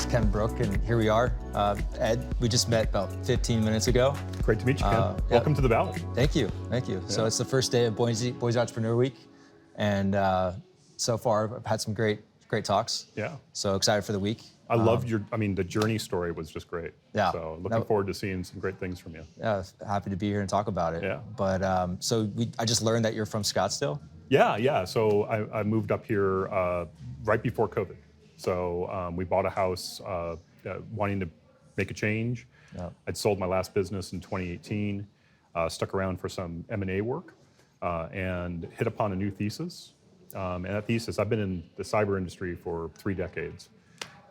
Ken Brook, and here we are. Ed, we just met about 15 minutes ago. Great to meet you, Ken. Welcome to the Valley. Thank you. Yeah. So it's the first day of Boise Entrepreneur Week, and so far I've had some great talks. Yeah. So excited for the week. I loved the journey story was just great. Yeah. So looking forward to seeing some great things from you. Yeah, happy to be here and talk about it. Yeah. But I just learned that you're from Scottsdale. Yeah. So I moved up here right before COVID. So we bought a house wanting to make a change. Yeah. I'd sold my last business in 2018, stuck around for some M&A work, and hit upon a new thesis. And that thesis, I've been in the cyber industry for 3 decades.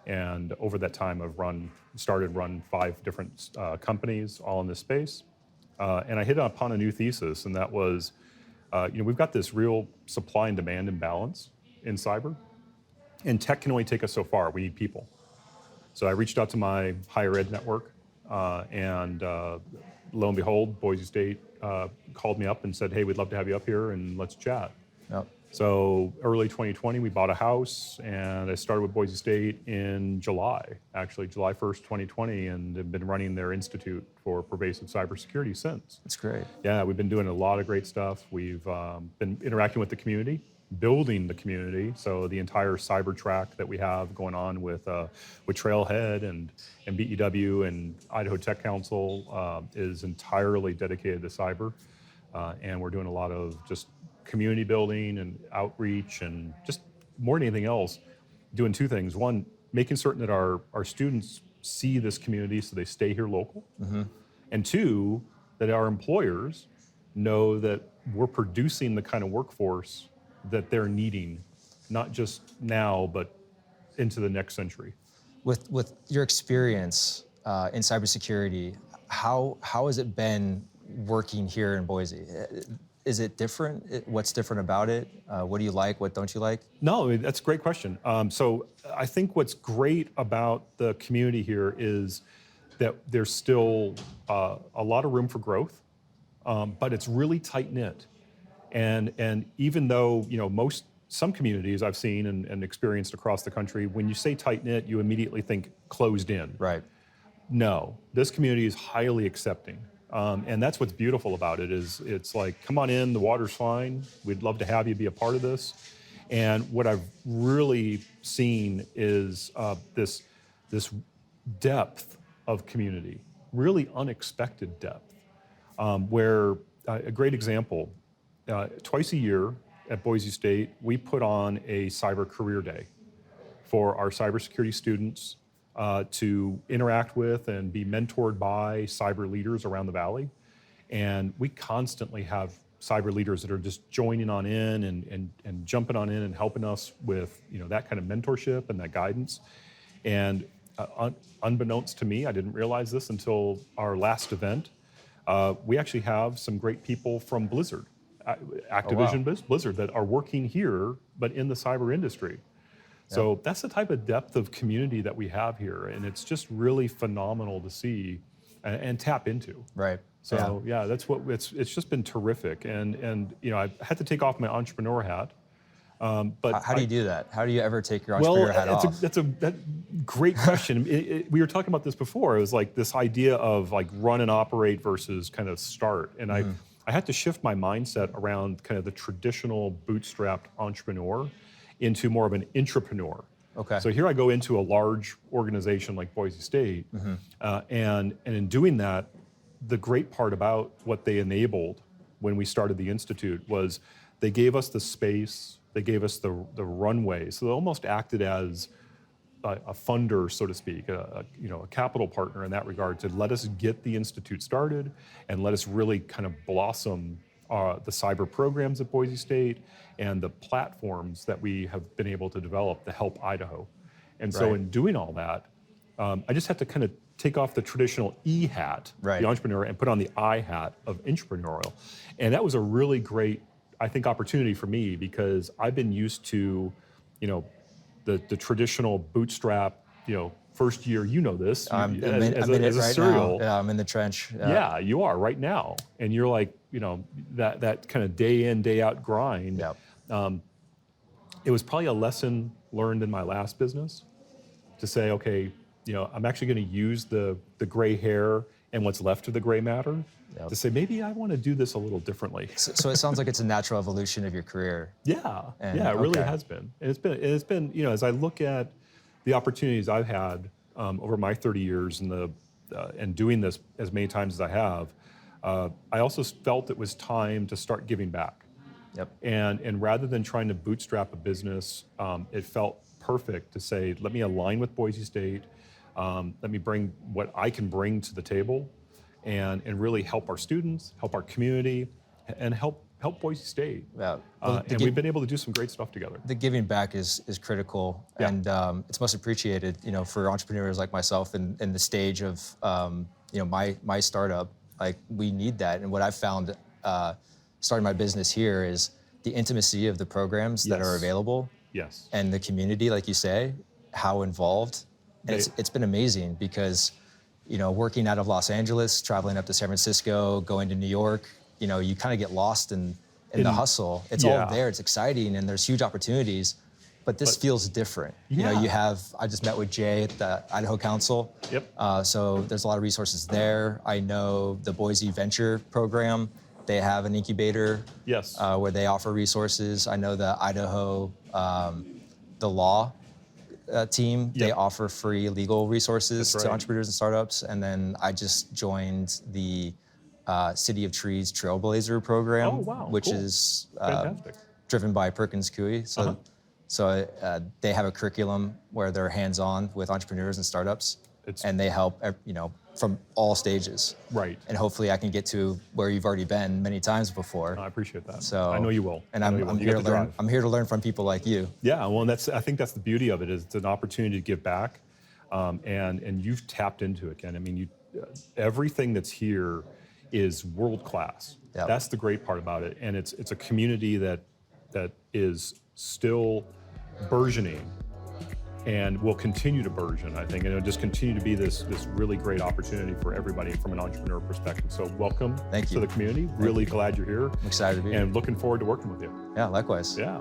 And over that time, I've run 5 different companies, all in this space. And I hit upon a new thesis, and that was, we've got this real supply and demand imbalance in cyber. And tech can only take us so far. We need people. So I reached out to my higher ed network, and lo and behold, Boise State called me up and said, hey, we'd love to have you up here and let's chat. Yep. So early 2020, we bought a house, and I started with Boise State in July 1st, 2020, and have been running their institute for pervasive cybersecurity since. That's great. Yeah, we've been doing a lot of great stuff. We've been interacting with the community, building the community. So the entire cyber track that we have going on with Trailhead and BEW and Idaho Tech Council is entirely dedicated to cyber. And we're doing a lot of just community building and outreach, and just more than anything else, doing 2 things. One, making certain that our students see this community so they stay here local. Mm-hmm. And 2, that our employers know that we're producing the kind of workforce that they're needing, not just now, but into the next century. With your experience in cybersecurity, how has it been working here in Boise? Is it different? What's different about it? What do you like? What don't you like? No, that's a great question. So I think what's great about the community here is that there's still a lot of room for growth, but it's really tight knit. And even though some communities I've seen and experienced across the country, when you say tight knit, you immediately think closed in. Right. No, this community is highly accepting. And that's what's beautiful about it is it's like, come on in, the water's fine. We'd love to have you be a part of this. And what I've really seen is this depth of community, really unexpected depth, where a great example, twice a year at Boise State, we put on a cyber career day for our cybersecurity students to interact with and be mentored by cyber leaders around the Valley. And we constantly have cyber leaders that are just joining on in and jumping on in and helping us with that kind of mentorship and that guidance. And unbeknownst to me, I didn't realize this until our last event, we actually have some great people from Blizzard, Activision. Oh, wow. Blizzard, that are working here, but in the cyber industry. So that's the type of depth of community that we have here, and it's just really phenomenal to see and tap into. Right. So that's what it's just been terrific, and I had to take off my entrepreneur hat. But how do you do that? How do you ever take your entrepreneur hat off? That's a great question. We were talking about this before. It was like this idea of like run and operate versus kind of start, and I had to shift my mindset around kind of the traditional bootstrapped entrepreneur into more of an intrapreneur. Okay. So here I go into a large organization like Boise State, and in doing that, the great part about what they enabled when we started the Institute was they gave us the space, they gave us the runway, so they almost acted as a funder, so to speak, a capital partner in that regard, to let us get the Institute started and let us really kind of blossom the cyber programs at Boise State and the platforms that we have been able to develop to help Idaho. And so in doing all that, I just had to kind of take off the traditional E hat, the entrepreneur, and put on the I hat of entrepreneurial. And that was a really great, I think, opportunity for me, because I've been used to, the traditional bootstrap, first year, this, I'm as in a it right serial. now. Yeah, I'm in the trench. Yeah, you are right now. And you're like, that kind of day in, day out grind. Yeah. It was probably a lesson learned in my last business to say, okay, I'm actually going to use the gray hair and what's left of the gray matter Yep. to say, maybe I want to do this a little differently. So it sounds like it's a natural evolution of your career. Yeah, And, yeah, it really okay. has been. And it's been, as I look at the opportunities I've had over my 30 years and doing this as many times as I have, I also felt it was time to start giving back. Yep. And rather than trying to bootstrap a business, it felt perfect to say, let me align with Boise State, let me bring what I can bring to the table, and really help our students, help our community, and help Boise State. Yeah. And we've been able to do some great stuff together. The giving back is critical, Yeah. and it's most appreciated, for entrepreneurs like myself in the stage of, my startup. Like, we need that. And what I've found starting my business here is the intimacy of the programs that are Yes. available, Yes. and the community, like you say, how involved. And it's been amazing because, working out of Los Angeles, traveling up to San Francisco, going to New York, you kind of get lost in the hustle. It's Yeah. all there. It's exciting, and there's huge opportunities, but this feels different. Yeah. I just met with Jay at the Idaho Council. Yep. So there's a lot of resources there. I know the Boise Venture program, they have an incubator. Yes. Where they offer resources. I know the Idaho, the law team, they Yep. offer free legal resources That's to right. entrepreneurs and startups. And then I just joined the City of Trees Trailblazer program, Oh, wow, which cool. is Fantastic. driven by Perkins Coie. So they have a curriculum where they're hands-on with entrepreneurs and startups, and they help, from all stages. Right. And hopefully I can get to where you've already been many times before. I appreciate that. So I know you will. And I know I'm you will. You here got to the learn. drive. I'm here to learn from people like you. Yeah, well, I think that's the beauty of it, is it's an opportunity to give back, and you've tapped into it, Ken. I mean, everything that's here is world class. Yep. That's the great part about it, and it's a community that is still burgeoning and will continue to burgeon, I think, and it'll just continue to be this really great opportunity for everybody from an entrepreneur perspective. So welcome Thank to you. the community. Really glad you're here. I'm excited to be here. And looking forward to working with you. Yeah, likewise. Yeah.